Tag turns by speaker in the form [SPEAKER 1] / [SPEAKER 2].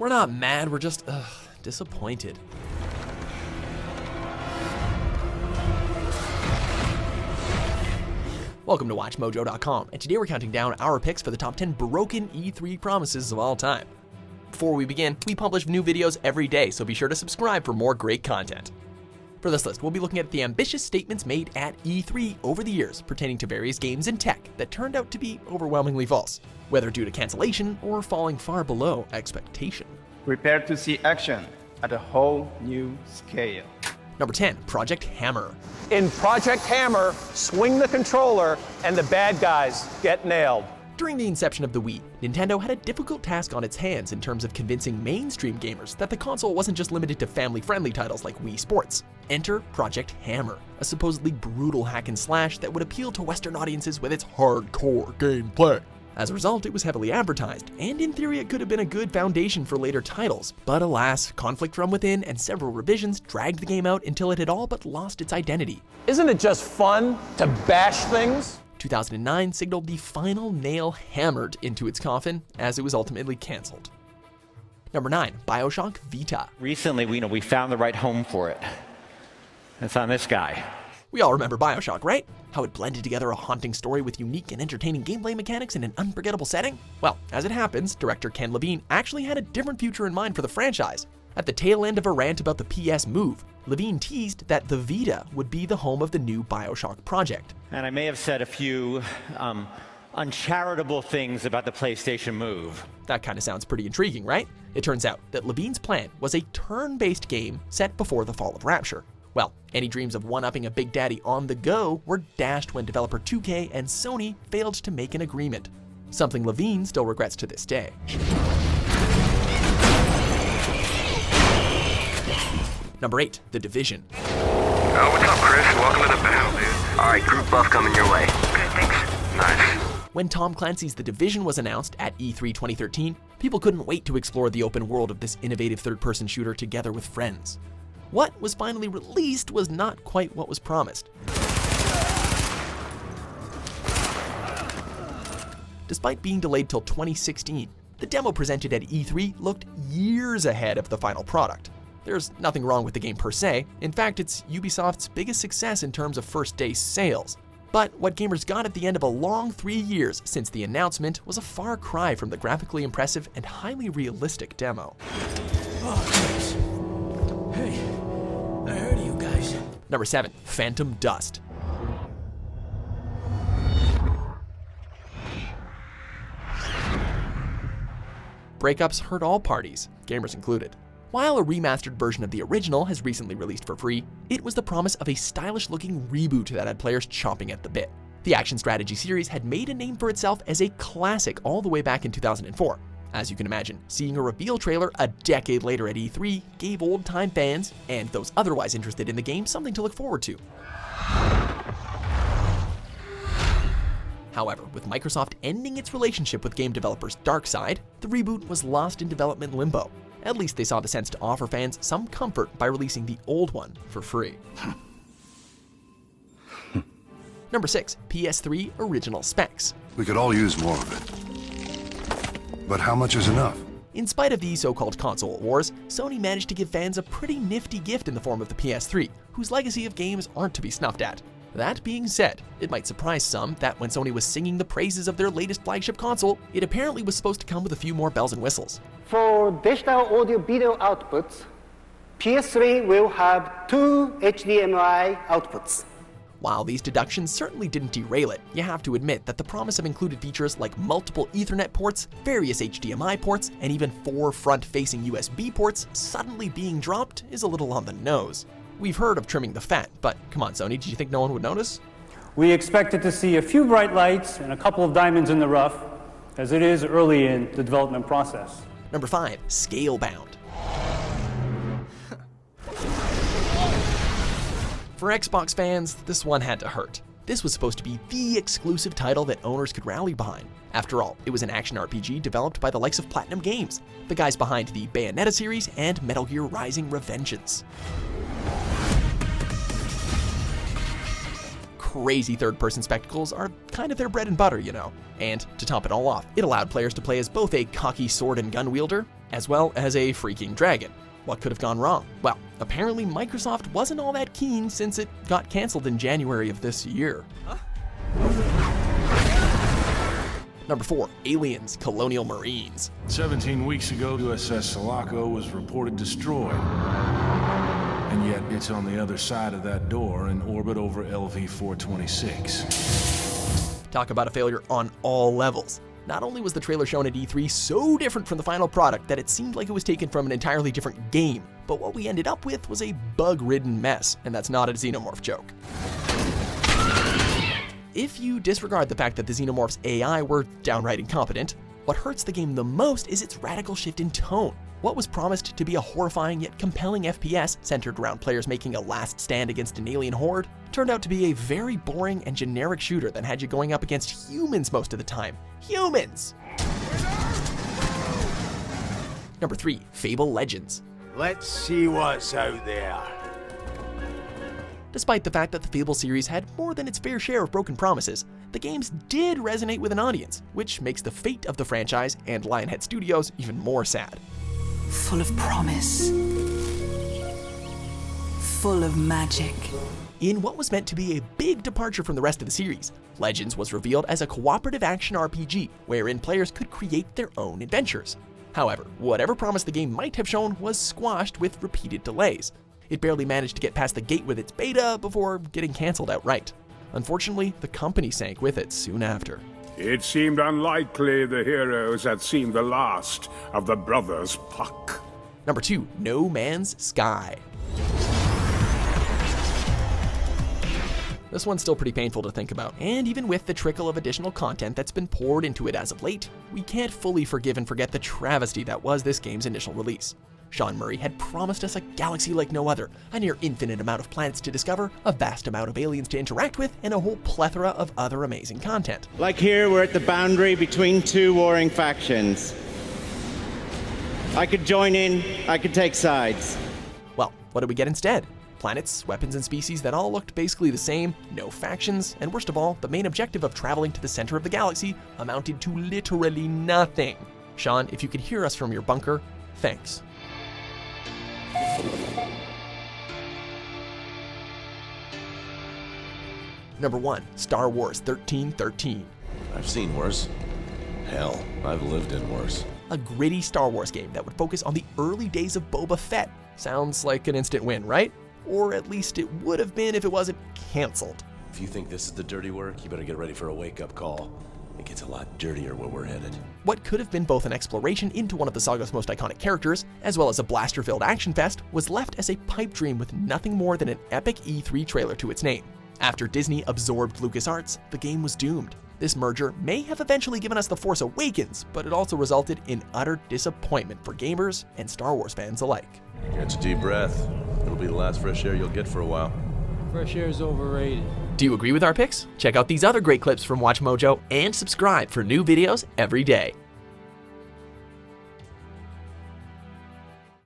[SPEAKER 1] We're not mad, we're just, disappointed. Welcome to WatchMojo.com, and today we're counting down our picks for the top 10 broken E3 promises of all time. Before we begin, we publish new videos every day, so be sure to subscribe for more great content. For this list, we'll be looking at the ambitious statements made at E3 over the years pertaining to various games and tech that turned out to be overwhelmingly false, whether due to cancellation or falling far below expectation.
[SPEAKER 2] Prepare to see action at a whole new scale.
[SPEAKER 1] Number 10, Project H.A.M.M.E.R.
[SPEAKER 3] In Project H.A.M.M.E.R, swing the controller and the bad guys get nailed.
[SPEAKER 1] During the inception of the Wii, Nintendo had a difficult task on its hands in terms of convincing mainstream gamers that the console wasn't just limited to family-friendly titles like Wii Sports. Enter Project H.A.M.M.E.R, a supposedly brutal hack and slash that would appeal to Western audiences with its hardcore gameplay. As a result, it was heavily advertised, and in theory it could have been a good foundation for later titles, but alas, conflict from within and several revisions dragged the game out until it had all but lost its identity.
[SPEAKER 3] Isn't it just fun to bash things?
[SPEAKER 1] 2009 signaled the final nail hammered into its coffin as it was ultimately cancelled. Number 9, BioShock Vita.
[SPEAKER 4] Recently, we found the right home for it. It's on this guy.
[SPEAKER 1] We all remember BioShock, right? How it blended together a haunting story with unique and entertaining gameplay mechanics in an unforgettable setting? Well, as it happens, director Ken Levine actually had a different future in mind for the franchise. At the tail end of a rant about the PS move, Levine teased that the Vita would be the home of the new BioShock project.
[SPEAKER 4] And I may have said a few uncharitable things about the PlayStation Move.
[SPEAKER 1] That kind of sounds pretty intriguing, right? It turns out that Levine's plan was a turn-based game set before the fall of Rapture. Well, any dreams of one-upping a Big Daddy on the go were dashed when developer 2K and Sony failed to make an agreement, something Levine still regrets to this day. Number 8, The Division.
[SPEAKER 5] Oh, what's up, Chris? Welcome to the battle, dude. Alright, group buff coming your way. Okay, thanks. Nice.
[SPEAKER 1] When Tom Clancy's The Division was announced at E3 2013, people couldn't wait to explore the open world of this innovative third-person shooter together with friends. What was finally released was not quite what was promised. Despite being delayed till 2016, the demo presented at E3 looked years ahead of the final product. There's nothing wrong with the game per se. In fact, it's Ubisoft's biggest success in terms of first-day sales. But what gamers got at the end of a long 3 years since the announcement was a far cry from the graphically impressive and highly realistic demo.
[SPEAKER 6] Hey, I heard of you guys.
[SPEAKER 1] Number 7, Phantom Dust. Breakups hurt all parties, gamers included. While a remastered version of the original has recently released for free, it was the promise of a stylish-looking reboot that had players chomping at the bit. The action strategy series had made a name for itself as a classic all the way back in 2004. As you can imagine, seeing a reveal trailer a decade later at E3 gave old-time fans, and those otherwise interested in the game, something to look forward to. However, with Microsoft ending its relationship with game developers DarkSide, the reboot was lost in development limbo. At least they saw the sense to offer fans some comfort by releasing the old one for free. Number 6, PS3 Original Specs.
[SPEAKER 7] We could all use more of it. But how much is enough?
[SPEAKER 1] In spite of the so-called console wars, Sony managed to give fans a pretty nifty gift in the form of the PS3, whose legacy of games aren't to be snuffed at. That being said, it might surprise some that when Sony was singing the praises of their latest flagship console, it apparently was supposed to come with a few more bells and whistles.
[SPEAKER 8] For digital audio video outputs, PS3 will have 2 HDMI outputs.
[SPEAKER 1] While these deductions certainly didn't derail it, you have to admit that the promise of included features like multiple Ethernet ports, various HDMI ports, and even 4 front-facing USB ports suddenly being dropped is a little on the nose. We've heard of trimming the fat, but come on, Sony, did you think no one would notice?
[SPEAKER 9] We expected to see a few bright lights and a couple of diamonds in the rough, as it is early in the development process.
[SPEAKER 1] Number 5, Scalebound. For Xbox fans, this one had to hurt. This was supposed to be the exclusive title that owners could rally behind. After all, it was an action RPG developed by the likes of Platinum Games, the guys behind the Bayonetta series and Metal Gear Rising: Revengeance. crazy third-person spectacles are kind of their bread and butter, you know. And to top it all off, it allowed players to play as both a cocky sword and gun wielder, as well as a freaking dragon. What could have gone wrong? Well, apparently Microsoft wasn't all that keen since it got cancelled in January of this year. Number 4, Aliens, Colonial Marines.
[SPEAKER 6] 17 weeks ago, USS Sulaco was reported destroyed. And yet, it's on the other side of that door in orbit over LV-426.
[SPEAKER 1] Talk about a failure on all levels. Not only was the trailer shown at E3 so different from the final product that it seemed like it was taken from an entirely different game, but what we ended up with was a bug-ridden mess, and that's not a Xenomorph joke. If you disregard the fact that the Xenomorph's AI were downright incompetent, what hurts the game the most is its radical shift in tone. What was promised to be a horrifying yet compelling FPS centered around players making a last stand against an alien horde turned out to be a very boring and generic shooter that had you going up against humans most of the time. Humans! Number 3, Fable Legends.
[SPEAKER 10] Let's see what's out there.
[SPEAKER 1] Despite the fact that the Fable series had more than its fair share of broken promises, the games did resonate with an audience, which makes the fate of the franchise and Lionhead Studios even more sad.
[SPEAKER 11] Full of promise. Full of magic.
[SPEAKER 1] In what was meant to be a big departure from the rest of the series, Legends was revealed as a cooperative action RPG wherein players could create their own adventures. However, whatever promise the game might have shown was squashed with repeated delays. It barely managed to get past the gate with its beta before getting cancelled outright. Unfortunately, the company sank with it soon after.
[SPEAKER 12] It seemed unlikely the heroes had seen the last of the brothers Puck.
[SPEAKER 1] Number 2, No Man's Sky. This one's still pretty painful to think about, and even with the trickle of additional content that's been poured into it as of late, we can't fully forgive and forget the travesty that was this game's initial release. H.A.M.M.E.R had promised us a galaxy like no other, a near infinite amount of planets to discover, a vast amount of aliens to interact with, and a whole plethora of other amazing content.
[SPEAKER 13] Like here, we're at the boundary between two warring factions. I could join in, I could take sides.
[SPEAKER 1] Well, what did we get instead? Planets, weapons, and species that all looked basically the same, no factions, and worst of all, the main objective of traveling to the center of the galaxy amounted to literally nothing. Sean, if you could hear us from your bunker, thanks. Number 1, Star Wars 1313.
[SPEAKER 14] I've seen worse. Hell, I've lived in worse.
[SPEAKER 1] A gritty Star Wars game that would focus on the early days of Boba Fett. Sounds like an instant win, right? Or at least it would have been if it wasn't cancelled.
[SPEAKER 14] If you think this is the dirty work, you better get ready for a wake-up call. It gets a lot dirtier where we're headed.
[SPEAKER 1] What could have been both an exploration into one of the saga's most iconic characters, as well as a blaster-filled action fest, was left as a pipe dream with nothing more than an epic E3 trailer to its name. After Disney absorbed LucasArts, the game was doomed. This merger may have eventually given us The Force Awakens, but it also resulted in utter disappointment for gamers and Star Wars fans alike.
[SPEAKER 14] Catch a deep breath. It'll be the last fresh air you'll get for a while.
[SPEAKER 15] Fresh air is overrated.
[SPEAKER 1] Do you agree with our picks? Check out these other great clips from WatchMojo and subscribe for new videos every day.